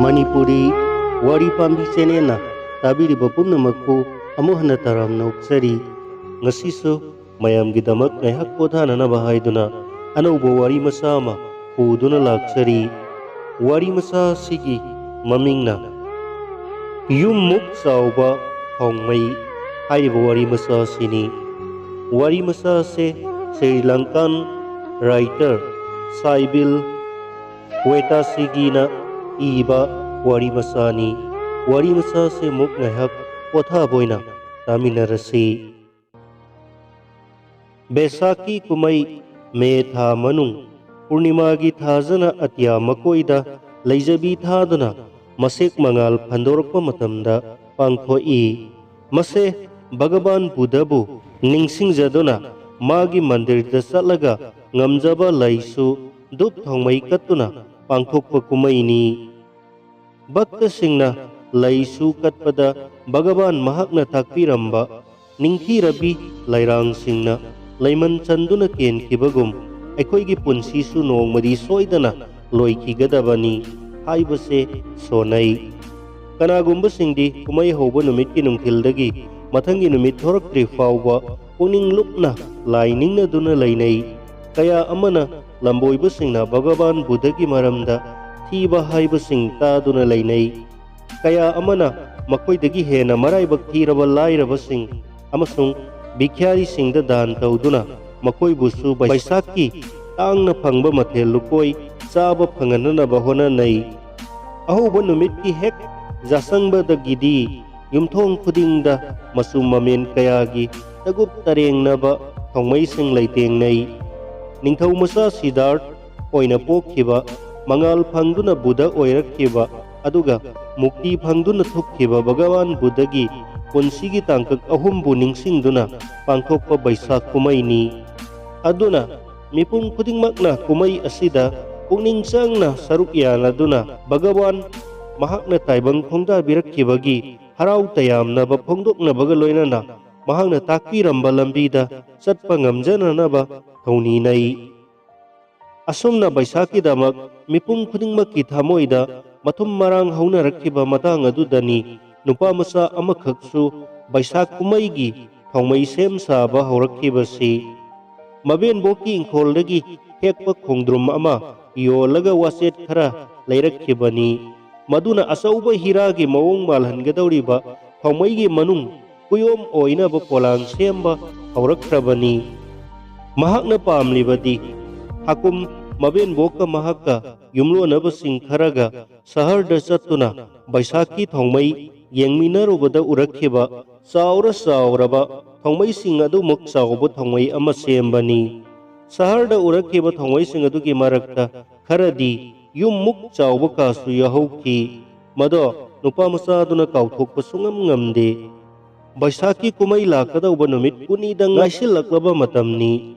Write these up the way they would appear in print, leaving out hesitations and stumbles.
Manipuri Wari Pambi Senena Tabiriba Pumnamakpu Amuh Hana Taramna Uksari Ngasisu Mayamgidamak Ngaihak Podhananaba Haiduna Anauba Wari Masama Puduna Laksari Wari Masa Sigi Mamingna Yum Muk Sauba Hongmai Haiba Wari Masa Sini Wari Masa Se Sri Lankan writer Saibil Weta Sigina Iba Wari Masani Wari Masa Se Muk Ngaihak Potha Boina Taminarasi Besaki Kumai Me Tha Manung Purnimagi Thajana Atya Makoida Leijabi Thaduna Masek Mangal Pandorpa Matamda Pangthoi Mase Bhagavan Buddhabu Ningsing Jaduna Magi Mandir da Salaga Ngamjaba Laisu Dup Thongmai Katuna Pangthokpa Kumaini Bhakta Singna Laisu Katpada Bhagavan Mahakna Takpiramba Ningthirabi Lairang Singna Laiman Chanduna Ken Kibagum Aikoigi Punsisu Nongmadi Soidana Loikigadabani Haibase Sonai Kanagumba Singdi Kumai Hoba Numit Kinungthildagi Mathangi Numit Thoraktri Fauba Puning Lupna Lainingna Duna Lainai Kaya Amana Lamboiba Singna Bhagavan Buddhagi Maramda Thiba Haiba Sing Taduna Lainai Kaya Amana Makoidagi Hena Maraibak Thiraba Lairaba Sing Amasung Bikhyari Singda Dan Tauduna Makoi Busu Baisaki Tangna Phangba Mathel Lukoi Saba Phangananaba Honanai Ahoba Numitki Hek Jasangba da Gidi Yumthong Khudingda Masum Mamen Kayagi Tagup Tarengnaba Thongmai Sing Laitengnai Ningthau Masa Siddharth Oina Pokhiba Mangal Phangduna Buddha Oirakhiba Aduga Mukti Phangduna Thukhiba Bhagavan Buddhagi Punsigi Tangkak Ahumbu Ningsingduna Pangthokpa Baisak Kumaini Aduna Mipum Khudingmakna Kumai Asida Pungning Changna Saruk Yanaduna Bhagavan Mahakna Taibang Phongda Birakhibagi Harau Tayamnaba Phongdokna Bagaloinana Mahakna Takpiramba Lambida Satpa Ngamjananaba Thauninai Asumna Baisaki Damak Mipum Khudingmakki Thamoida Mathum Marang Haunarakiba Matang Adudani Nupa Masa Amakhaksu Baisak Kumaigi Thongmai Sem Saba Horakhibasi Maben Boki Ingkholdagi Hekpa Khongdrum Ama Yolaga Waset Khara Leirakhibani Maduna Asauba Hiragi Mawong Malhangadawriba Thongmaigi Manung Kuyom Oinaba Polang Semba Horakrabani Mahakna Pamlibadi Hakum Maben Boka Mahaka Yumlo Nabasing Kharaga Saharda Satuna Baisaki Thongmai Yengminarubada Urakhiba Saura Sauraba Thongmai Sing Adu Muk Sauba Thongmai Ama Sembani Saharda Urakhiba Thongmai Sing Adugi Marakta Kharadi Yum Muk Sauba Kasu Yahauki Mado Nupa Masaduna Kauthokpa Sungam Ngamde Baisaki Kumai Lakadauba Numit Kunidang Ngaisilaklaba Matamni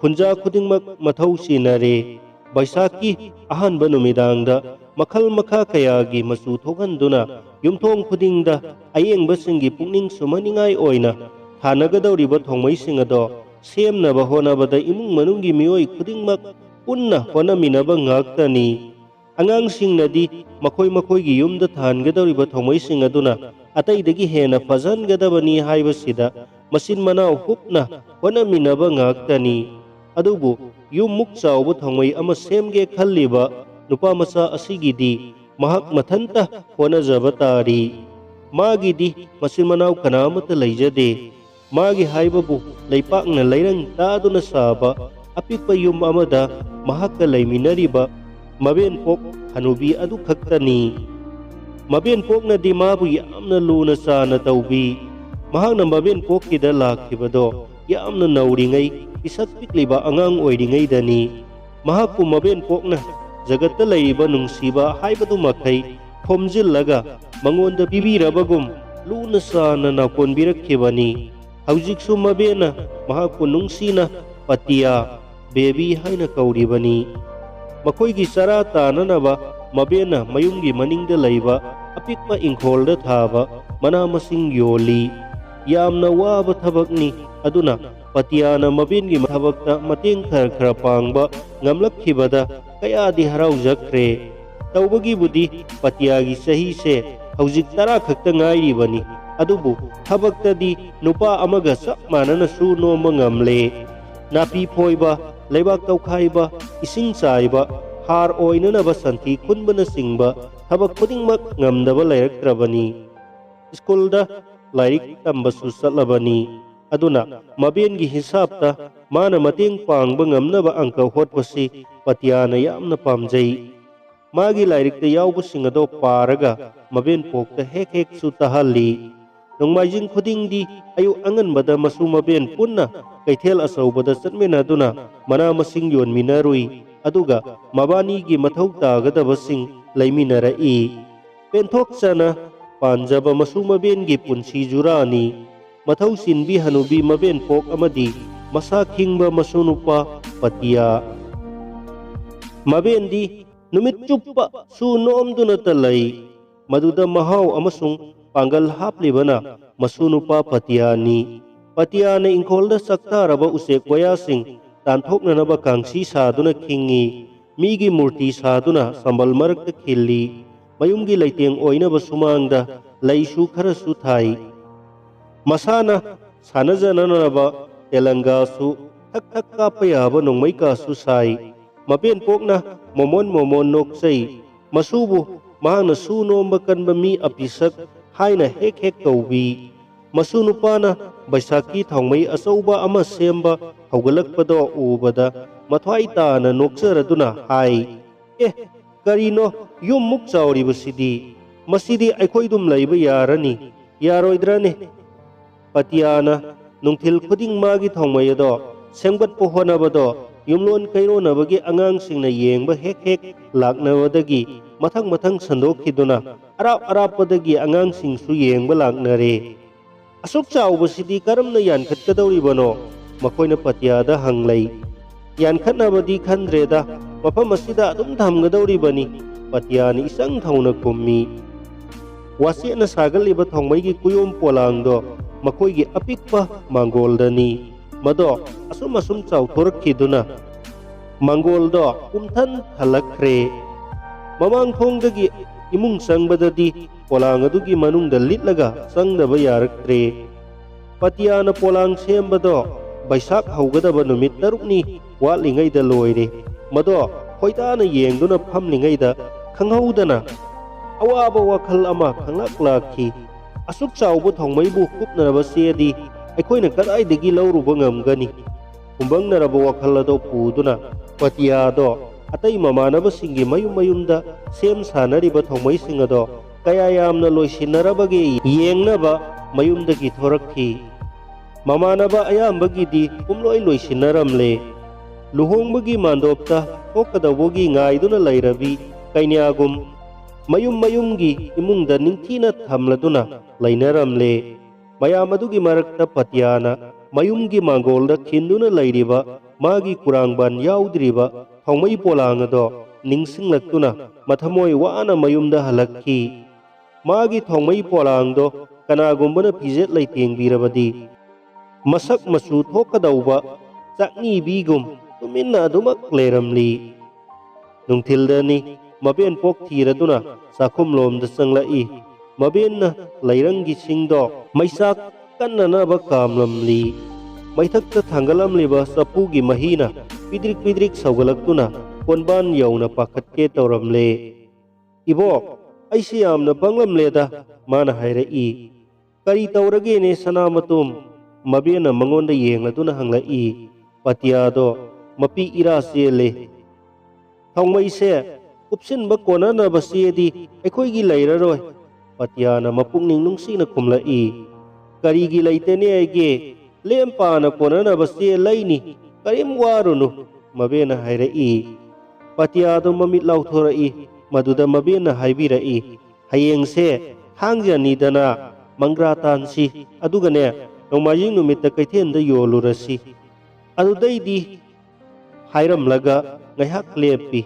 Khunja Khudingmak Mathau Sinare Baisaki Ahanba Numidangda Makhal Makha Kayagi Masu Thokhanduna Yumthong Khudingda Ayengba Singgi Pukning Sumaningai Oina Thanagadawriba Thongmai Sing ado Semnaba Honabada Imung Manunggi Mioi Khudingmak Punna Honaminaba Ngaktani Angang Singnadi Makhoi Makhoigi Yumda Thangadawriba Thongmai Sing aduna Ataidagi Hena Fazangadabani Haibasida Masin Manau Hupna Honaminaba Ngaktani Adubu Yum Muk Sauba Thongmai Ama Semge Khalliba Nupa Masa Asigidi Mahak Mathanta Honajaba Tari Magidi Masin Manau Kanamata Leijade Magi Haibabu Leipakna Leirang Taduna Saba Apikpa Yum Amada Mahaka Leiminariba Maben Pok Hanubi Adu Khaktani Maben Pok na di Mabu Yamna Luna Sana Taubi Mahakna Maben Pok Kida Lakhibado Yamna Nauringai Isat Pikliba Angang Oiringai Dani Mahakku Maben Pok na Jagatta Laiba Nungsiba Haibadu Makai Khomjillaga Mangonda Bibirabagum Luna Sana Nakonbirakhibani Haujiksu Mabena Mahakku Nungsina Patiya Baby Haina Kauribani Makoigi Sara Tananaba Mabena Mayungi Maningda Laiba Apikpa Ingkholda Thaba Mana Masing Yoli Yamna Waba Thabakni Aduna Patiyana Mabingi Thabakta Mating Khara Pangba Ngamlakhibada Kaya di Harau Jakre तौबगीबुदी पतियागी सही से हौजिक तरा खक्ता ngairibani adubu thabakतदी नुपा अमगा सब मानना सु नोंबा ngamle नापी फोइबा लेबाक तौखाइबा इसिंग चाइबा हार ओइननबा संथि खुनबना सिंगबा थबक खुदिंगमक ngamdaba lairaktrabani स्कूलदा लाइरिक तंबसु चलबनी अदुना मबेनगी हिसाबता माना मतेंग पांगबा ngamnaba अंक होटपसी पतियाना यामना पामजई मागी लाइरिकता यावबसिंग अदो पारगा मबेन पोकता हेक हेक सु तहल्ली नोंमाइजिंग खुदिंगदी अयु अंगनबदा मसु मबेन पुन्ना कैथेल असौबदा चटमेनादुना मना मसिंग योनमिनारुई अदुगा मबानीगी मथौ तागदबसिंग लैमिनारई पेंथोकचना पांजबा मसु मबेनगी पुंसी जुरानी मथौ सिनबी हनुबी मबेन पोक अमदी मसा खिंगबा मसुनुपा पतिया मबेनदी नुमित चुप्पा सु नोमदुना तलई मदुदा महाव अमसुंग पांगल हापलिबना मसुनुपा पतियानी पतियाना इंखोलदा सक्तारबा उसेक वयासिंग तांथोकननबा कांसी सादुना खिंगी मीगी मूर्ति सादुना संबल मरकता खिल्ली मयुमगी लैतेंग ओइनबा सुमांगदा लैसु खरसु थाई मसाना सानजननबा तेलंगासु थक थक कापा याबा नोंमै कासु साई मबेन पोकना मोमोन मोमोन नोकसई मसुबु मांगना सु नोंबा कनबा मी अपिसक हाइना हेक हेक कौबी मसु नुपाना बैसाखी थौमै अचौबा अमा सेम्बा हौगलकपदो उबदा मथ्वाई ताना नोकसरदुना हाई ए करीनो युम मुक चाउरिबसिदी मसिदी अखोइदुम लैबा यारनी यारोइद्राने पतियाना नुंथिल खुदिंग मागी थौमै अदो सेंगबत्पो होनबदो युमलोन कैरोनबगी अंगांसिंगना येंबा हेक हेक लाकनबदगी मथंग मथंग संदोखिदुना अराप अरापदगी अंगांसिंगसु येंबा लाकनरे असुक चाउबसिदी करमना यानखतकदौरिबनो मखोइना पतियादा हंगलै यानखतनबदी खंद्रेदा मफम असिदा अदुम थमगदौरिबनी पतियानी इसंग थौना खुम्मी वासेना सागलिबा थौमैगी कुयोम पोलांगदो मखोइगी अपिकपा मांगोलदनी मदो असुम असुम चाउथोरखिदुना मांगोलदो कुमथन हलखरे ममांग थोंगदगी इमुंग संगबददी पोलांग अदुगी मनुंगदा लिटलगा संगदबा यारक्त्रे पतियाना पोलांग सेमबदो बैसाख हौगदबा नुमित तरुकनी वाटलिंगैदा लोइरे मदो खोइताना येंगदुना फमलिंगैदा खंगहौदना अवाबा वखल अमा खंगलक लाखी असुक चाउबा थौमैबु कुपनरबा सेदी अखोइना कदाइदगी लौरुबा ngamgani कुंबंगनरबा वखल अदो पुदुना पतियादो अतै ममानबसिंगी मयुम मयुमदा सेम सानरिबा थौमैसिंग अदो कया यामना लोइसिनरबगे येंगनबा मयुमदगी थोरक्खी ममानबा अयामबगिदी कुमलोइ लोइसिनरमले लुहोंगबगी मांदोपता थोकदबोगी ngaiduna लैरबी कैन्यागुम मयुम मयुमगी इमुंगदा निंगथीना थमलदुना लैनरमले मयाम अदुगी मरक्ता पतियाना मयुमगी मांगोलदा खिंदुना लैरिबा मागी कुरांगबान याउद्रिबा थौमै पोलांगदो निंगसिंगलक्तुना मथमोय वाना मयुमदा हलक्खी मागी थौमै पोलांगदो कनागुंबना फिजेट लैतेंगबिरबदी मसक मसु थोकदौबा चाकनी बीगुम तुमिन्ना अदुमक लेरमली नुंथिलदनी मबेन पोक थीरदुना साखुम लोमदा चंगलाई मबेनना लैरंगी सिंगदो मैसाक कन्ननबा कामलमली मैथक्ता थांगलमलिबा सपुगी महीना पिद्रिक पिद्रिक सौगलक्तुना कोनबान यौना पाखतके तौरमले इबो ऐसे यामना बंगलमलेदा माना हायरई करी तौरगेने सनामतुम मबेना मंगोंदा येंगलदुना हंगलाई पतियादो मपी इरा चेले थौमैसे उपसिनबा कोननबा सेदी अखोइगी लैररोय पतियाना मपुंगनिंग नुंगसिना खुमलाई करीगी लैतेने आइगे लेमपाना कोननबा से लैनी करीम वारुनु मबेना हायरई पतियादो ममित लाउथोरई मदुदा मबेना हाइबिरई हयेंगसे थांगजानीदना मंग्रा तानसी अदुगने नोमाजिंग नुमित्ता कैथेनदा योलुरसी अदुदैदी हायरमलगा ngaiak lepi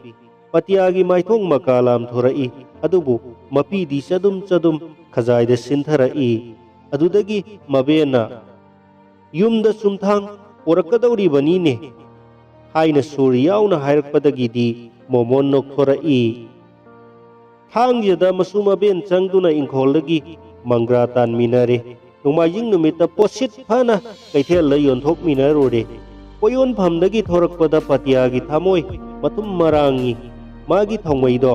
पतियागी माइथोंग मकालाम थोरई अदुबु मपीदी चदुम चदुम खजाइदा सिंथरई अदुदगी मबेना युमदा सुमथांग थांगजदा मसु मबेन चंगदुना इंखोलदगी मंग्रा तानमिनरे नोंमाइजिंग नुमित्ता पोसित फना कैथेल योंथोकमिनरोरे पोयोन फमदगी थोरकपदा पतियागी थामोय मथुम मरांगी मागी थोंमैदो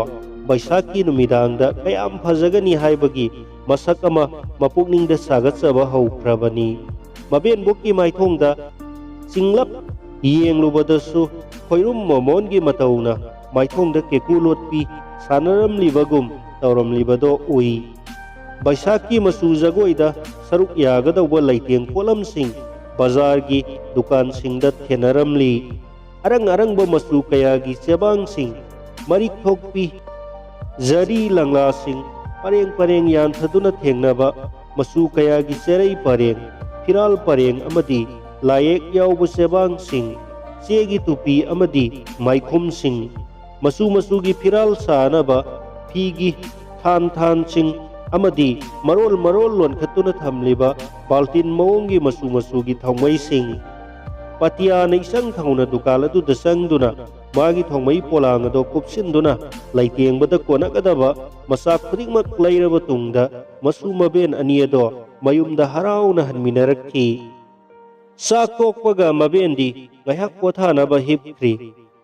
बैसाखी नुमिदांगदा कयाम फजगनी हाइबगी मसक अमा मपुकनिंगदा सागतसबा हौख्रबनी मबेन बुकी माइथोंगदा चिंगलप येंगलुबदसु खोइरुम मोमोनगी मतौना माइथोंगदा केकु लोटपी सानरमलिबगुम तौरमलिबदो उई बैसाखी मसु जगोइदा सरुक यागदौबा लैतेंग पोलमसिंग बाजारगी दुकानसिंगदा थेनरमली अरंग अरंगबा मसु कयागी चेबांगसिंग मरिक थोकपी जरी लंगलासिंग परेंग परेंग यानथदुना थेंगनबा मसु कयागी चेरई परेंग फिराल परेंग अमदी लायेक याउबा चेबांगसिंग चेगी तुपी अमदी माइखुमसिंग मसु मसुगी फिराल सानबा फीगी थान थानसिंग अमदी मरोल मरोल लोनखतुना थमलिबा बाल्टिन मओंगी मसु मसुगी थौमैसिंग पतियाना इसंग थौना दुकान अदुदा चंगदुना मागी थौमई पोलांग अदो कुपसिनदुना लैतेंगबदा कोनगदबा मसाक खुदिंगमक लैरबा तुंगदा मसु मबेन अनि अदो मयुमदा हराउना हनमिनरखी साक तोकपगा मबेनदी ngahak पोथानबा हिपख्री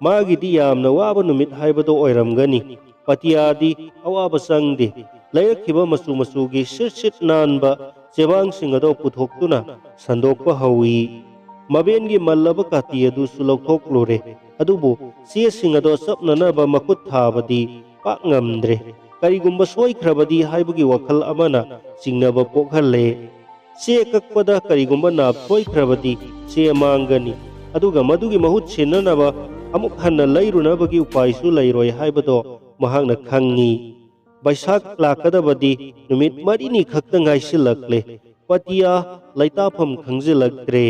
मागिदी यामना वाबा नुमित हाइबदो ओइरमगनी पतियादी अवाबा चंगदे लैरखिबा मसु मसुगी सिरसिट नानबा चेबांगसिंग अदो पुथोक्तुना संदोकपा हौई मबेनगी मल्लबा काती अदुसु लौथोक्लोरे अदुबु चेसिंग अदो चपननबा मकुत थाबदी पाक ngamdre करिगुम्बा सोइख्रबदी हाइबगी वखल अमना चिंगनबा पोखल्ले चे कक्पदा करिगुम्बा नाब सोइख्रबदी चे मांगनी अदुगा मदुगी महुत सिन्ननबा अमुक हन्ना लैरुनबगी उपायसु लैरोय हाइबदो महांगना खंगी बैसाख लाकदबदी नुमित मरिनी खक्ता ngaisiलकले पतिया लैताफम खंजिलक्त्रे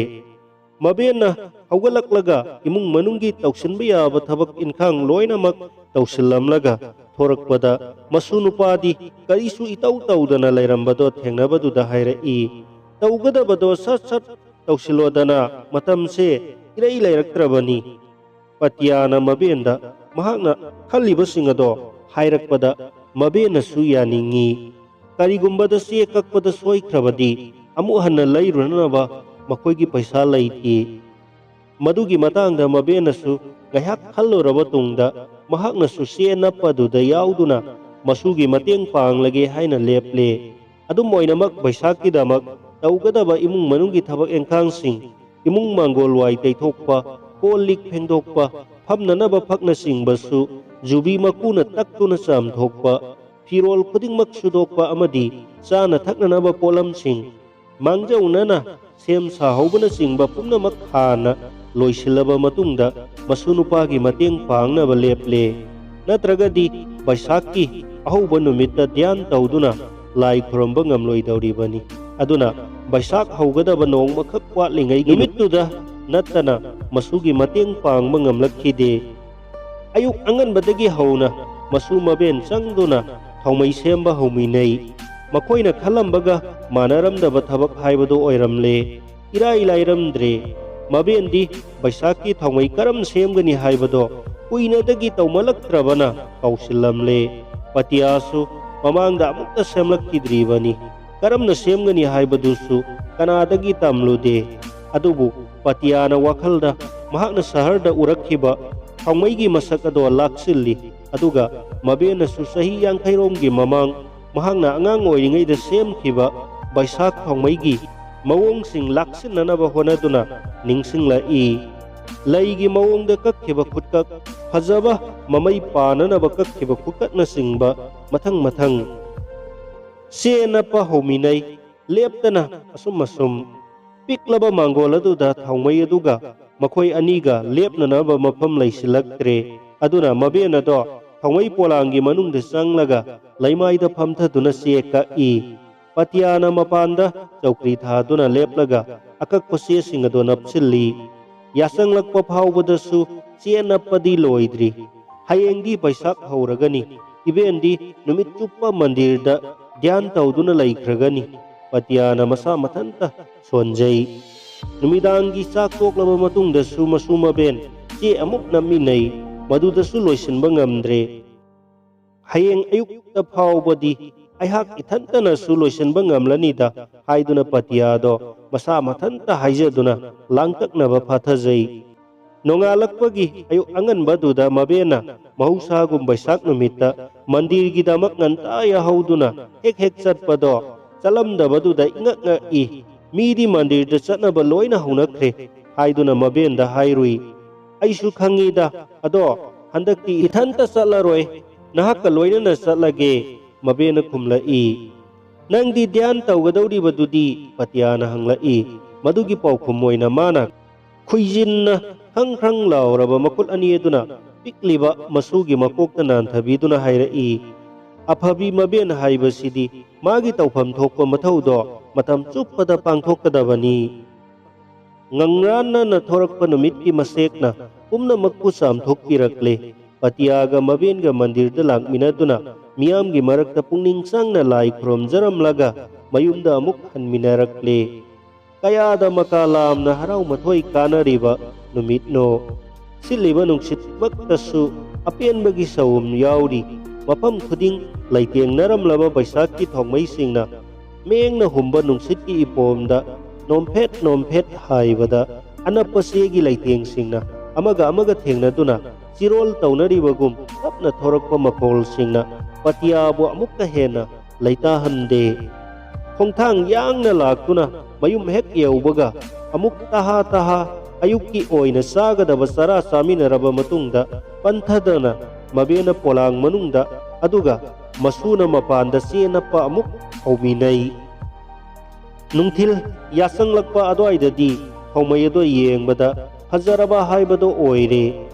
मबेना हौगलक्लगा इमुंग मनुंगी तौसिनबा याबा थबक इनखांग लोइनमक तौसिलमलगा थोरकपदा मसु नुपादी करिसु इतौ तौदना लैरंबदो थेंगनबदुदा हाइरई तौगदबदो सत सत तौसिलोदना मतमसे इरई लैरक्त्रबनी पतियाना मबेनदा महांगना खल्लिबसिंग अदो हाइरकपदा मबेनसु यानिंगी करिगुम्बदा से कक्पदा सोइख्रबदी अमु हन्ना लैरुनबा मखोइगी पैसा लैती मदुगी मतांगदा मबेनसु गहक खल्लोरबा तुंगदा महांगनसु से नप्पदुदा याउदुना मसुगी मतेंग पांगलगे हाइना लेपले अदुम ओइनमक बैसाखीदमक तौगदबा इमुंग मनुंगी थबक एंखांगसिंग इमुंग मांगोल वाइ तैथोकपा कोल लिक फेंगदोकपा फमननबा फकनसिंगबसु जुबी मकुना तक्तुना चामथोकपा फिरोल खुदिंगमक सुदोकपा अमदी चाना थकननबा पोलमसिंग मांगजौनना सेम साहौबना चिंगबा पुनमक हाना लोइसिलबा मतुंगदा मसु नुपागी मतेंग पांगनबा लेपले नत्रगदी बैसाखी अहौबा नुमित्ता ध्यान तौदुना लाई खुरंबा ngamloidौरिबनी अदुना बैसाख हौगदबा नोंगमखक वाटलिंगैगी नुमित्तुदा नत्तना मसुगी मतेंग पांगबा ngamlakkhide अयुक अंगनबदगी हौना मसु मबेन चंगदुना थौमै सेमबा हौमिनै मखोइना खलंबगा मानरमदबा थबक हाइबदो ओइरमले इराई लाइरमद्रे मबेनदी बैसाखी थौमै करम सेमगनी हाइबदो कुइनदगी तौमलक्त्रबना कौसिलमले पतियासु ममांगदा अमुक्ता सेमलक्खिद्रिबनी करमना सेमगनी हाइबदुसु कनादगी तमलुदे अदुबु पतियाना वखलदा महाकना शहरदा उरक्खिबा थौमैगी मसक अदो लाक्सिल्ली अदुगा मबेनसु सही 50 रोमगी ममांग महांगना अंगांग ओइरिङैदा सेमखिबा बैसाख थौमैगी मवोंगसिंग लाक्सिननबा होनदुना निंगसिंगलाई लैगी मवोंगदा कक्खिबा खुटकक फजबा ममै पाननबा कक्खिबा खुकटनसिंगबा मथंग मथंग सेनपा हौमिनै लेपतना असुम असुम पिकलबा मांगोल अदुदा थौमै अदुगा मखोइ अनिगा लेपननबा मफम लैसिलक्त्रे अदुना मबेनदो थौमै पोलांगी मनुंगदा चंगलगा लैमाइदा फमथदुना चेका पतियाना मपानदा चौकरी थादुना लेपलगा अकक्पा चेसिंग अदो नपसिल्ली याचंगलक्पा फावबदसु चे नप्पदी लोइद्री हयेंगदी बैसाख हौरगनी इबेंदी नुमित चुप्पा मंदिरदा ध्यान तौदुना लैख्रगनी पतियाना मसा मथंता सोनजै नुमिदांगी चाक तोकलबा मतुंगदसु मसु मबेन चे अमुक नम्मिनै मदुदसु लोइसिनबा ngamdre ꯍꯌꯦꯡ ꯑꯌꯨꯛꯇ ꯐꯥꯎꯕꯗꯤ ꯑꯩꯍꯥꯛ ꯏꯊꯟꯇꯅꯁꯨ ꯂꯣꯏꯁꯤꯟꯕ ꯉꯝꯂꯅꯤꯗ ꯍꯥꯏꯗꯨꯅ ꯄꯇꯤꯌꯥꯗꯣ ꯃꯁꯥ ꯃꯊꯟꯇ ꯍꯥꯏꯖꯗꯨꯅ ꯂꯥꯡꯇꯛꯅꯕ ꯐꯥꯊꯖꯩ꯫ ꯅꯣꯡꯉꯥꯜꯂꯛꯄꯒꯤ ꯑꯌꯨꯛ ꯑꯉꯟꯕꯗꯨꯗ ꯃꯕꯦꯟꯅ ꯃꯍꯧꯁꯥꯒꯨꯝ ꯕꯩꯁꯥꯈ ꯅꯨꯃꯤꯠꯇ ꯃꯟꯗꯤꯔꯒꯤꯗꯃꯛ ꯉꯟꯇꯥ ꯌꯥꯍꯧꯗꯨꯅ ꯍꯦꯛ ꯆꯠꯄꯗꯣ ꯆꯠꯂꯝꯗꯕꯗꯨꯗ ꯏꯉꯛ ꯉꯛꯏ꯫ ꯃꯤꯗꯤ ꯃꯟꯗꯤꯔꯗ ꯆꯠꯅꯕ ꯂꯣꯏꯅ ꯍꯧꯅꯈ꯭ꯔꯦ ꯍꯥꯏꯗꯨꯅ ꯃꯕꯦꯟꯗ ꯍꯥꯏꯔꯨꯏ꯫ ꯑꯩꯁꯨ ꯈꯪꯉꯤꯗ, ꯑꯗꯣ ꯍꯟꯗꯛꯇꯤ ꯏꯊꯟꯇ ꯆꯠꯂꯔꯣꯏ, ꯅꯍꯥꯛꯀ ꯂꯣꯏꯅꯅ ꯆꯠꯂꯒꯦ, ꯃꯕꯦꯟꯅ ꯈꯨꯝꯂꯛꯏ꯫ ꯅꯪꯗꯤ ꯙ꯭ꯌꯥꯟ ꯇꯧꯒꯗꯧꯔꯤꯕꯗꯨꯗꯤ? ꯄꯇꯤꯌꯥꯅ ꯍꯪꯂꯛꯏ꯫ ꯃꯗꯨꯒꯤ ꯄꯥꯎꯈꯨꯝ ꯑꯣꯏꯅ ꯃꯥꯅ ꯈꯨꯏꯖꯤꯟꯅ ꯈ꯭ꯔꯪ ꯈ꯭ꯔꯪ ꯂꯥꯎꯔꯕ ꯃꯈꯨꯠ ꯑꯅꯤ ꯑꯗꯨꯅ ꯄꯤꯛꯂꯤꯕ ꯃꯁꯨꯒꯤ ꯃꯀꯣꯛꯇ ꯅꯥꯟꯊꯕꯤꯗꯨꯅ ꯍꯥꯏꯔꯛꯏ꯫ ꯑꯐꯕꯤ ꯃꯕꯦꯟ ꯍꯥꯏꯕꯁꯤꯗꯤ ꯃꯥꯒꯤ ꯇꯧꯐꯝ ꯊꯣꯛꯄ ꯃꯊꯧꯗꯣ ꯃꯇꯝ ꯆꯨꯞꯄꯗ ꯄꯥꯡꯊꯣꯛꯀꯗꯕꯅꯤ꯫ ꯉꯪꯔꯥꯟꯅꯅ ꯊꯣꯔꯛꯄ ꯅꯨꯃꯤꯠꯀꯤ ꯃꯁꯦꯛꯅ ꯄꯨꯝꯅꯃꯛꯄꯨ ꯆꯥꯝꯊꯣꯛꯄꯤꯔꯛꯂꯦ꯫ ꯄꯇꯤꯌꯥꯒ ꯃꯕꯦꯟꯒ ꯃꯟꯗꯤꯔꯗ ꯂꯥꯛꯃꯤꯟꯅꯗꯨꯅ ꯃꯤꯌꯥꯝꯒꯤ ꯃꯔꯛꯇ ꯄꯨꯛꯅꯤꯡ ꯆꯪꯅ ꯂꯥꯏ ꯈꯨꯔꯨꯝꯖꯔꯝꯂꯒ ꯃꯌꯨꯝꯗ ꯑꯃꯨꯛ ꯍꯟꯃꯤꯟꯅꯔꯛꯂꯦ꯫ ꯀꯌꯥꯗ ꯃꯀꯥ ꯂꯥꯝꯅ ꯍꯔꯥꯎ ꯃꯊꯣꯏ ꯀꯥꯅꯔꯤꯕ ꯅꯨꯃꯤꯠꯅꯣ! ꯁꯤꯠꯂꯤꯕ ꯅꯨꯡꯁꯤꯠꯃꯛꯇꯁꯨ ꯑꯄꯦꯟꯕꯒꯤ ꯁꯧꯎꯝ ꯌꯥꯎꯔꯤ꯫ ꯃꯐꯝ ꯈꯨꯗꯤꯡ ꯂꯩꯇꯦꯡꯅꯔꯝꯂꯕ ꯕꯩꯁꯥꯈꯀꯤ ꯊꯣꯡꯃꯩꯁꯤꯡꯅ ꯃꯦꯡꯅ ꯍꯨꯝꯕ ꯅꯨꯡꯁꯤꯠꯀꯤ ꯏꯄꯣꯝꯗ ꯅꯣꯝꯐꯦꯠ ꯅꯣꯝꯐꯦꯠ ꯍꯥꯏꯕꯗ ꯑꯅꯞꯄ ꯆꯦꯒꯤ ꯂꯩꯇꯦꯡꯁꯤꯡꯅ ꯑꯃꯒ ꯑꯃꯒ ꯊꯦꯡꯅꯗꯨꯅ ꯆꯤꯔꯣꯜ ꯇꯧꯅꯔꯤꯕꯒꯨꯝ ꯇꯞꯅ ꯊꯣꯔꯛꯄ ꯃꯈꯣꯜꯁꯤꯡꯅ ꯄꯇꯤꯌꯥꯕꯨ ꯑꯃꯨꯛꯀ ꯍꯦꯟꯅ ꯂꯩꯇꯥꯍꯟꯗꯦ꯫ ꯈꯣꯡꯊꯥꯡ ꯌꯥꯡꯅ ꯂꯥꯛꯇꯨꯅ ꯃꯌꯨꯝ ꯍꯦꯛ ꯌꯧꯕꯒ ꯑꯃꯨꯛ ꯇꯍꯥ ꯇꯍꯥ ꯑꯌꯨꯛꯀꯤ ꯑꯣꯏꯅ ꯆꯥꯒꯗꯕ ꯆꯔꯥ ꯆꯥꯃꯤꯟꯅꯔꯕ ꯃꯇꯨꯡꯗ ꯄꯟꯊꯗꯅ ꯃꯕꯦꯟꯅ ꯄꯣꯂꯥꯡ ꯃꯅꯨꯡꯗ ꯑꯗꯨꯒ ꯃꯁꯨꯅ ꯃꯄꯥꯟꯗ ꯆꯦ ꯅꯞꯄ ꯑꯃꯨꯛ ꯍꯧꯃꯤꯟꯅꯩ꯫ ꯅꯨꯡꯊꯤꯜ ꯌꯥꯆꯪꯂꯛꯄ ꯑꯗꯨꯋꯥꯏꯗꯗꯤ ꯊꯧꯃꯩ ꯑꯗꯣ ꯌꯦꯡꯕꯗ ꯐꯖꯔꯕ ꯍꯥꯏꯕꯗꯣ ꯑꯣꯏꯔꯦ꯫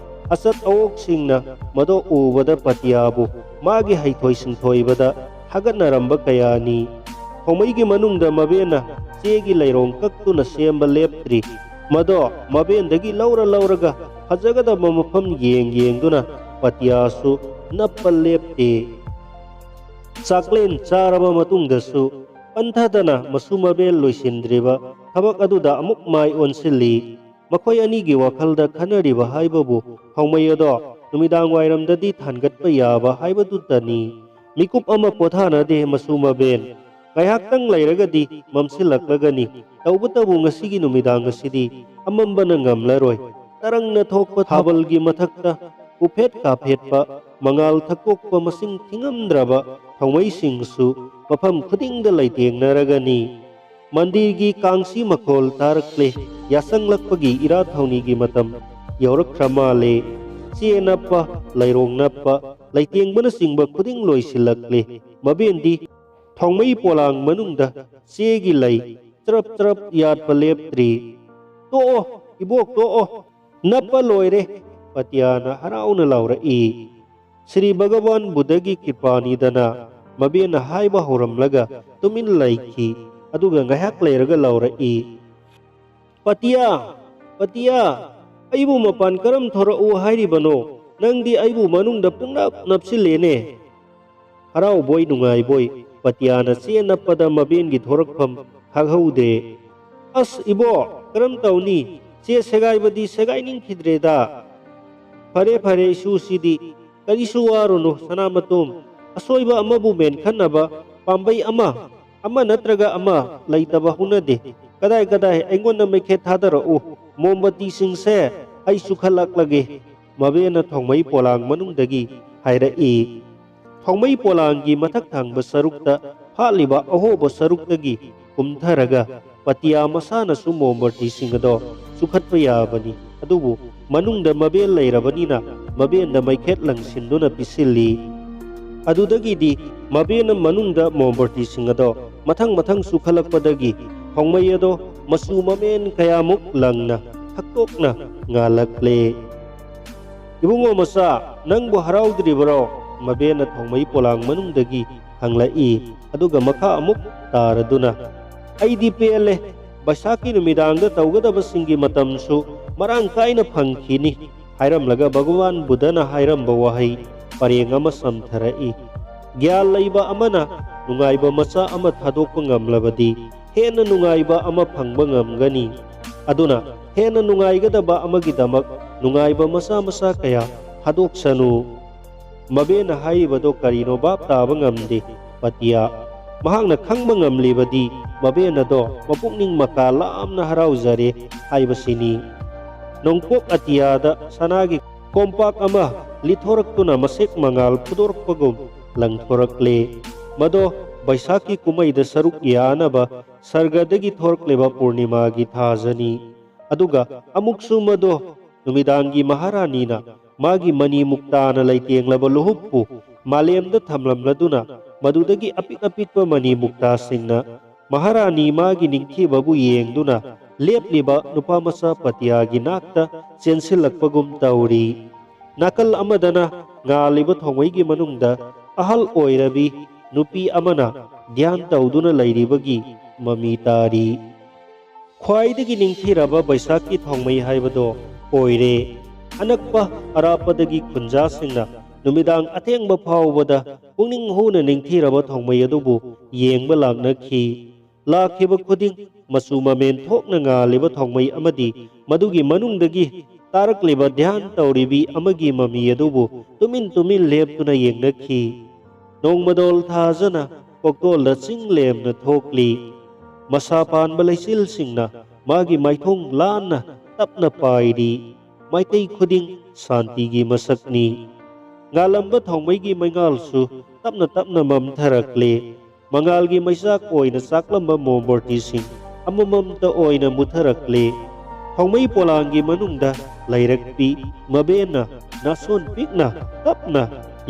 ꯑꯆꯠ ꯑꯋꯣꯛꯁꯤꯡꯅ ꯃꯗꯣ ꯎꯕꯗ ꯄꯇꯤꯌꯥꯕꯨ ꯃꯥꯒꯤ ꯍꯩꯊꯣꯏ ꯁꯤꯡꯊꯣꯏꯕꯗ ꯊꯥꯒꯠꯅꯔꯝꯕ ꯀꯌꯥꯅꯤ꯫ ꯊꯧꯃꯩꯒꯤ ꯃꯅꯨꯡꯗ ꯃꯕꯦꯟꯅ ꯆꯦꯒꯤ ꯂꯩꯔꯣꯡ ꯀꯛꯇꯨꯅ ꯁꯦꯝꯕ ꯂꯦꯞꯇ꯭ꯔꯤ꯫ ꯃꯗꯣ ꯃꯕꯦꯟꯗꯒꯤ ꯂꯧꯔꯒ ꯐꯖꯒꯗꯕ ꯃꯐꯝ ꯌꯦꯡꯗꯨꯅ ꯄꯇꯤꯌꯥꯁꯨ ꯅꯞꯄ ꯂꯦꯞꯇꯦ꯫ ꯆꯥꯛꯂꯦꯟ ꯆꯥꯔꯕ ꯃꯇꯨꯡꯗꯁꯨ ꯄꯟꯊꯗꯅ ꯃꯁꯨ ꯃꯕꯦꯟ ꯂꯣꯏꯁꯤꯟꯗ꯭ꯔꯤꯕ ꯊꯕꯛ ꯑꯗꯨꯗ ꯑꯃꯨꯛ ꯃꯥꯏ ꯑꯣꯟꯁꯤꯜꯂꯤ꯫ ꯃꯈꯣꯏ ꯑꯅꯤꯒꯤ ꯋꯥꯈꯜꯗ ꯈꯟꯅꯔꯤꯕ ꯍꯥꯏꯕꯕꯨ ꯊꯧꯃꯩ ꯑꯗꯣ ꯅꯨꯃꯤꯗꯥꯡ ꯋꯥꯏꯔꯝꯗꯗꯤ ꯊꯥꯟꯒꯠꯄ ꯌꯥꯕ ꯍꯥꯏꯕꯗꯨꯇꯅꯤ꯫ ꯃꯤꯀꯨꯞ ꯑꯃ ꯄꯣꯊꯥꯅꯗꯦ ꯃꯁꯨ ꯃꯕꯦꯟ꯫ ꯉꯥꯏꯍꯥꯛꯇꯪ ꯂꯩꯔꯒꯗꯤ ꯃꯝꯁꯤꯜꯂꯛꯂꯒꯅꯤ꯫ ꯇꯧꯕꯇꯕꯨ ꯉꯁꯤꯒꯤ ꯅꯨꯃꯤꯗꯥꯡ ꯑꯁꯤꯗꯤ ꯑꯃꯝꯕꯅ ꯉꯝꯂꯔꯣꯏ꯫ ꯇꯔꯪꯅ ꯊꯣꯛꯄ ꯊꯥꯕꯜꯒꯤ ꯃꯊꯛꯇ ꯎꯐꯦꯠ ꯀꯥꯐꯦꯠꯄ ꯃꯉꯥꯜ ꯊꯛꯇꯣꯛꯄ ꯃꯁꯤꯡ ꯊꯤꯉꯝꯗ꯭ꯔꯕ ꯊꯧꯃꯩꯁꯤꯡꯁꯨ ꯃꯐꯝ ꯈꯨꯗꯤꯡꯗ ꯂꯩꯇꯦꯡꯅꯔꯒꯅꯤ꯫ ꯃꯟꯗꯤꯔꯒꯤ ꯀꯥꯡꯁꯤ ꯃꯈꯣꯜ ꯇꯥꯔꯛꯂꯦ꯫ ꯌꯥꯆꯪꯂꯛꯄꯒꯤ ꯏꯔꯥꯠ ꯊꯧꯅꯤꯒꯤ ꯃꯇꯝ ꯌꯧꯔꯛꯈ꯭ꯔ ꯃꯥꯜꯂꯦ꯫ ꯆꯦ ꯅꯞꯄ, ꯂꯩꯔꯣꯡ ꯅꯞꯄ, ꯂꯩꯇꯦꯡꯕꯅꯆꯤꯡꯕ ꯈꯨꯗꯤꯡ ꯂꯣꯏꯁꯤꯜꯂꯛꯂꯦ꯫ ꯃꯕꯦꯟꯗꯤ ꯊꯧꯃꯩ ꯄꯣꯂꯥꯡ ꯃꯅꯨꯡꯗ ꯆꯦꯒꯤ ꯂꯩ ꯆꯔꯞ ꯆꯔꯞ ꯌꯥꯠꯄ ꯂꯦꯞꯇ꯭ꯔꯤ꯫ "ꯇꯣꯛꯑꯣ ꯏꯕꯣꯛ, ꯇꯣꯛꯑꯣ, ꯅꯞꯄ ꯂꯣꯏꯔꯦ", ꯄꯇꯤꯌꯥꯅ ꯍꯔꯥꯎꯅ ꯂꯥꯎꯔꯛꯏ꯫ ꯁ꯭ꯔꯤ ꯚꯒꯋꯥꯟ ꯕꯨꯙꯒꯤ ꯀ꯭ꯔꯤꯄꯥꯅꯤꯗꯅ ꯃꯕꯦꯟꯅ ꯍꯥꯏꯕ ꯍꯧꯔꯝꯂꯒ ꯇꯨꯃꯤꯟ ꯂꯩꯈꯤ꯫ ꯑꯗꯨꯒ ꯉꯥꯏꯍꯥꯛ ꯂꯩꯔꯒ ꯂꯥꯎꯔꯛꯏ꯫ "ꯄꯇꯤꯌꯥ, ꯄꯇꯤꯌꯥ, ꯑꯩꯕꯨ ꯃꯄꯥꯟ ꯀꯔꯝ ꯊꯣꯔꯛꯎ ꯍꯥꯏꯔꯤꯕꯅꯣ? ꯅꯪꯗꯤ ꯑꯩꯕꯨ ꯃꯅꯨꯡꯗ ꯄꯨꯡꯅꯞ ꯅꯞꯁꯤꯜꯂꯦꯅꯦ"꯫ ꯍꯔꯥꯎꯕꯣꯏ ꯅꯨꯡꯉꯥꯏꯕꯣꯏ ꯄꯇꯤꯌꯥꯅ ꯆꯦ ꯅꯞꯄꯗ ꯃꯕꯦꯟꯒꯤ ꯊꯣꯔꯛꯐꯝ ꯈꯪꯍꯧꯗꯦ꯫ "ꯑꯁ ꯏꯕꯣꯛ, ꯀꯔꯝ ꯇꯧꯅꯤ? ꯆꯦ ꯁꯦꯒꯥꯏꯕꯗꯤ ꯁꯦꯒꯥꯏꯅꯤꯡꯈꯤꯗ꯭ꯔꯦꯗ"꯫ "ꯐꯔꯦ ꯐꯔꯦ ꯏꯁꯨꯁꯤꯗꯤ, ꯀꯔꯤꯁꯨ ꯋꯥꯔꯨꯅꯨ ꯁꯅꯥꯃꯇꯨꯝ꯫ ꯑꯁꯣꯏꯕ ꯑꯃꯕꯨ ꯃꯦꯟꯈꯠꯅꯕ ꯄꯥꯝꯕꯩ ꯑꯃ ꯅꯠꯇ꯭ꯔꯒ ꯑꯃ ꯂꯩꯇꯕ ꯍꯧꯅꯗꯦ꯫ ꯀꯗꯥꯏ ꯑꯩꯉꯣꯟꯗ ꯃꯩꯈꯦꯠ ꯊꯥꯗꯔꯛꯎ, ꯃꯣꯝꯕꯇꯤꯁꯤꯡꯁꯦ ꯑꯩ ꯆꯨꯈꯠꯂꯛꯂꯒꯦ", ꯃꯕꯦꯟꯅ ꯊꯧꯃꯩ ꯄꯣꯂꯥꯡ ꯃꯅꯨꯡꯗꯒꯤ ꯍꯥꯏꯔꯛꯏ꯫ ꯊꯧꯃꯩ ꯄꯣꯂꯥꯡꯒꯤ ꯃꯊꯛ ꯊꯪꯕ ꯁꯔꯨꯛꯇ ꯐꯥꯠꯂꯤꯕ ꯑꯍꯣꯕ ꯁꯔꯨꯛꯇꯒꯤ ꯀꯨꯝꯊꯔꯒ ꯄꯇꯤꯌꯥ ꯃꯁꯥꯅꯁꯨ ꯃꯣꯝꯕꯇꯤꯁꯤꯡ ꯑꯗꯣ ꯆꯨꯈꯠꯄ ꯌꯥꯕꯅꯤ꯫ ꯑꯗꯨꯕꯨ ꯃꯅꯨꯡꯗ ꯃꯕꯦꯟ ꯂꯩꯔꯕꯅꯤꯅ ꯃꯕꯦꯟꯗ ꯃꯩꯈꯦꯠ ꯂꯪꯁꯤꯟꯗꯨꯅ ꯄꯤꯁꯤꯜꯂꯤ꯫ ꯑꯗꯨꯗꯒꯤꯗꯤ ꯃꯕꯦꯟꯅ ꯃꯅꯨꯡꯗ ꯃꯣꯝꯕꯇꯤꯁꯤꯡ ꯑꯗꯣ ꯃꯊꯪ ꯆꯨꯈꯠꯂꯛꯄꯗꯒꯤ ꯊꯧꯃꯩ ꯑꯗꯣ ꯃꯆꯨ ꯃꯃꯦꯟ ꯀꯌꯥꯃꯨꯛ ꯂꯪꯅ ꯊꯛꯇꯣꯛꯅ ꯉꯥꯜꯂꯛꯂꯦ꯫ "ꯏꯕꯨꯡꯉꯣ ꯃꯆꯥ, ꯅꯪꯕꯨ ꯍꯔꯥꯎꯗ꯭ꯔꯤꯕꯔꯣ?" ꯃꯕꯦꯟꯅ ꯊꯧꯃꯩ ꯄꯣꯂꯥꯡ ꯃꯅꯨꯡꯗꯒꯤ ꯍꯪꯂꯛꯏ꯫ ꯑꯗꯨꯒ ꯃꯈꯥ ꯑꯃꯨꯛ ꯇꯥꯔꯗꯨꯅ "ꯑꯩꯗꯤ ꯄꯦꯜꯂꯦ꯫ ꯕꯩꯁꯥꯈꯀꯤ ꯅꯨꯃꯤꯗꯥꯡꯗ ꯇꯧꯒꯗꯕꯁꯤꯡꯒꯤ ꯃꯇꯝꯁꯨ ꯃꯔꯥꯡ ꯀꯥꯏꯅ ꯐꯪꯈꯤꯅꯤ", ꯍꯥꯏꯔꯝꯂꯒ ꯚꯒꯋꯥꯟ ꯕꯨꯙꯅ ꯍꯥꯏꯔꯝꯕ ꯋꯥꯍꯩ ꯄꯔꯦꯡ ꯑꯃ ꯁꯝꯊꯔꯛꯏ꯫ ꯒ꯭ꯌꯥꯟ ꯂꯩꯕ ꯑꯃꯅ ꯅꯨꯡꯉꯥꯏꯕ ꯃꯆꯥ ꯑꯃ ꯊꯥꯗꯣꯛꯄ ꯉꯝꯂꯕꯗꯤ ꯍꯦꯟꯅ ꯅꯨꯡꯉꯥꯏꯕ ꯑꯃ ꯐꯪꯕ ꯉꯝꯒꯅꯤ꯫ ꯑꯗꯨꯅ ꯍꯦꯟꯅ ꯅꯨꯡꯉꯥꯏꯒꯗꯕ ꯑꯃꯒꯤꯗꯃꯛ ꯅꯨꯡꯉꯥꯏꯕ ꯃꯆꯥ ꯀꯌꯥ ꯊꯥꯗꯣꯛꯁꯅꯨ꯫ ꯃꯕꯦꯅ ꯍꯥꯏꯔꯤꯕꯗꯣ ꯀꯔꯤꯅꯣ ꯚꯥꯞ ꯇꯥꯕ ꯉꯝꯗꯦ ꯄꯇꯤꯌꯥ꯫ ꯃꯍꯥꯛꯅ ꯈꯪꯕ ꯉꯝꯂꯤꯕꯗꯤ ꯃꯕꯦꯟ ꯑꯗꯣ ꯃꯄꯨꯛꯅꯤꯡ ꯃꯀꯥ ꯂꯥꯝꯅ ꯍꯔꯥꯎꯖꯔꯦ ꯍꯥꯏꯕꯁꯤꯅꯤ꯫ ꯅꯣꯡꯄꯣꯛ ꯑꯇꯤꯌꯥꯗ ꯁꯅꯥꯒꯤ ꯀꯣꯝꯄꯥꯛ ꯑꯃ ꯂꯤꯊꯣꯔꯛꯇꯨꯅ ꯃꯁꯦꯛ ꯃꯉꯥꯜ ꯐꯨꯗꯣꯔꯛꯄꯒꯨꯝ ꯂꯪꯊꯣꯔꯛꯂꯦ꯫ ꯃꯗꯣ ꯕꯩꯁꯥꯈꯤ ꯀꯨꯝꯃꯩꯗ ꯁꯔꯨꯛ ꯌꯥꯅꯕ ꯁꯔꯒꯗꯒꯤ ꯊꯣꯔꯛꯂꯤꯕ ꯄꯨꯔꯅꯤꯃꯥꯒꯤ ꯊꯥꯖꯅꯤ꯫ ꯑꯗꯨꯒ ꯑꯃꯨꯛꯁꯨ ꯃꯗꯣ ꯅꯨꯃꯤꯗꯥꯡꯒꯤ ꯃꯍꯥꯔꯥꯅꯤꯅ ꯃꯥꯒꯤ ꯃꯅꯤ ꯃꯨꯛꯇꯥꯅ ꯂꯩꯇꯦꯡꯂꯕ ꯂꯨꯍꯨꯞꯄꯨ ꯃꯥꯂꯦꯝꯗ ꯊꯝꯂꯝꯂꯗꯨꯅ ꯃꯗꯨꯗꯒꯤ ꯑꯄꯤꯛ ꯑꯄꯤꯛꯄ ꯃꯅꯤ ꯃꯨꯛꯇꯥꯁꯤꯡꯅ ꯃꯍꯥꯔꯥꯅꯤ ꯃꯥꯒꯤ ꯅꯤꯡꯊꯤꯕꯕꯨ ꯌꯦꯡꯗꯨꯅ ꯂꯦꯞꯂꯤꯕ ꯅꯨꯄꯥꯃꯆꯥ ꯄꯇꯤꯌꯥꯒꯤ ꯅꯥꯛꯇ ꯆꯦꯟꯁꯤꯜꯂꯛꯄꯒꯨꯝ ꯇꯧꯔꯤ꯫ ꯅꯥꯀꯜ ꯑꯃꯗꯅ ꯉꯥꯜꯂꯤꯕ ꯊꯣꯡꯃꯩꯒꯤ ꯃꯅꯨꯡꯗ ꯑꯍꯜ ꯑꯣꯏꯔꯕꯤ ꯅꯨꯄꯤ ꯑꯃꯅ ꯙ꯭ꯌꯥꯟ ꯇꯧꯗꯨꯅ ꯂꯩꯔꯤꯕꯒꯤ ꯃꯃꯤ ꯇꯥꯔꯤ꯫ ꯈ꯭ꯋꯥꯏꯗꯒꯤ ꯅꯤꯡꯊꯤꯔꯕ ꯕꯩꯁꯥꯈꯤ ꯊꯣꯡꯃꯩ ꯍꯥꯏꯕꯗꯣ ꯑꯣꯏꯔꯦ꯫ ꯑꯅꯛꯄ ꯑꯔꯥꯞꯄꯗꯒꯤ ꯈꯨꯟꯖꯥꯁꯤꯡꯅ ꯅꯨꯃꯤꯗꯥꯡ ꯑꯊꯦꯡꯕ ꯐꯥꯎꯕꯗ ꯄꯨꯛꯅꯤꯡ ꯍꯨꯅ ꯅꯤꯡꯊꯤꯔꯕ ꯊꯣꯡꯃꯩ ꯑꯗꯨꯕꯨ ꯌꯦꯡꯕ ꯂꯥꯛꯅꯈꯤ꯫ ꯂꯥꯛꯈꯤꯕ ꯈꯨꯗꯤꯡ ꯃꯆꯨ ꯃꯃꯦꯟ ꯊꯣꯛꯅ ꯉꯥꯜꯂꯤꯕ ꯊꯣꯡꯃꯩ ꯑꯃꯗꯤ ꯃꯗꯨꯒꯤ ꯃꯅꯨꯡꯗꯒꯤ ꯇꯥꯔꯛꯂꯤꯕ ꯙ꯭ꯌꯥꯟ ꯇꯧꯔꯤꯕꯤ ꯑꯃꯒꯤ ꯃꯃꯤ ꯑꯗꯨꯕꯨ ꯇꯨꯃꯤꯟ ꯇꯨꯃꯤꯟ ꯂꯦꯞꯇꯨꯅ ꯌꯦꯡꯅꯈꯤ꯫ ꯅꯣꯡꯃꯗꯣꯜ ꯊꯥꯖꯅ ꯀꯣꯛꯇꯣꯜꯗ ꯆꯤꯡ ꯂꯦꯝꯅ ꯊꯣꯛꯂꯤ꯫ ꯃꯁꯥ ꯄꯥꯟꯕ ꯂꯩꯆꯤꯜꯁꯤꯡꯅ ꯃꯥꯒꯤ ꯃꯥꯏꯊꯣꯡ ꯂꯥꯟꯅ ꯇꯞꯅ ꯄꯥꯏꯔꯤ꯫ ꯃꯥꯏꯀꯩ ꯈꯨꯗꯤꯡ ꯁꯥꯟꯇꯤꯒꯤ ꯃꯁꯛꯅꯤ꯫ ꯉꯥꯜꯂꯝꯕ ꯊꯣꯡꯃꯩꯒꯤ ꯃꯩꯉꯥꯜꯁꯨ ꯇꯞꯅ ꯇꯞꯅ ꯃꯝꯊꯔꯛꯂꯦ꯫ ꯃꯉꯥꯜꯒꯤ ꯃꯩꯆꯥꯛ ꯑꯣꯏꯅ ꯆꯥꯛꯂꯝꯕ ꯃꯣꯝꯕꯔꯇꯤꯁꯤꯡ ꯑꯃꯃꯝꯇ ꯑꯣꯏꯅ ꯃꯨꯠꯊꯔꯛꯂꯦ꯫ ꯊꯣꯡꯃꯩ ꯄꯣꯂꯥꯡꯒꯤ ꯃꯅꯨꯡꯗ ꯂꯩꯔꯛꯄꯤ ꯃꯕꯦꯟꯅ ꯅꯥꯁꯣꯟ ꯄꯤꯛꯅ ꯇꯞꯅ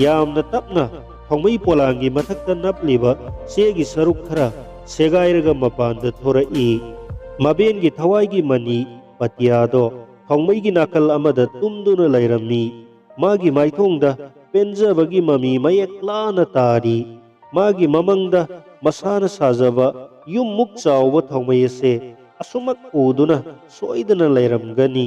ꯌꯥꯝꯅ ꯇꯞꯅ ꯊꯣꯡꯃꯩ ꯄꯣꯂꯥꯡꯒꯤ ꯃꯊꯛꯇ ꯅꯞꯂꯤꯕ ꯆꯦꯒꯤ ꯁꯔꯨꯛ ꯈꯔ ꯁꯦꯒꯥꯏꯔꯒ ꯃꯄꯥꯟꯗ ꯊꯣꯔꯛꯏ꯫ ꯃꯕꯦꯟꯒꯤ ꯊꯋꯥꯏꯒꯤ ꯃꯅꯤ ꯄꯇꯤꯌꯥꯗꯣ ꯊꯣꯡꯃꯩꯒꯤ ꯅꯥꯀꯜ ꯑꯃꯗ ꯇꯨꯝꯗꯨꯅ ꯂꯩꯔꯝꯃꯤ꯫ ꯃꯥꯒꯤ ꯃꯥꯏꯊꯣꯡꯗ ꯄꯦꯟꯖꯕꯒꯤ ꯃꯃꯤ ꯃꯌꯦꯛ ꯂꯥꯅ ꯇꯥꯔꯤ꯫ ꯃꯥꯒꯤ ꯃꯃꯪꯗ ꯃꯁꯥꯅ ꯁꯥꯖꯕ ꯌꯨꯝꯃꯨꯛ ꯆꯥꯎꯕ ꯊꯣꯡꯃꯩ ꯑꯁꯦ ꯑꯁꯨꯃꯛ ꯎꯗꯨꯅ ꯁꯣꯏꯗꯅ ꯂꯩꯔꯝꯒꯅꯤ꯫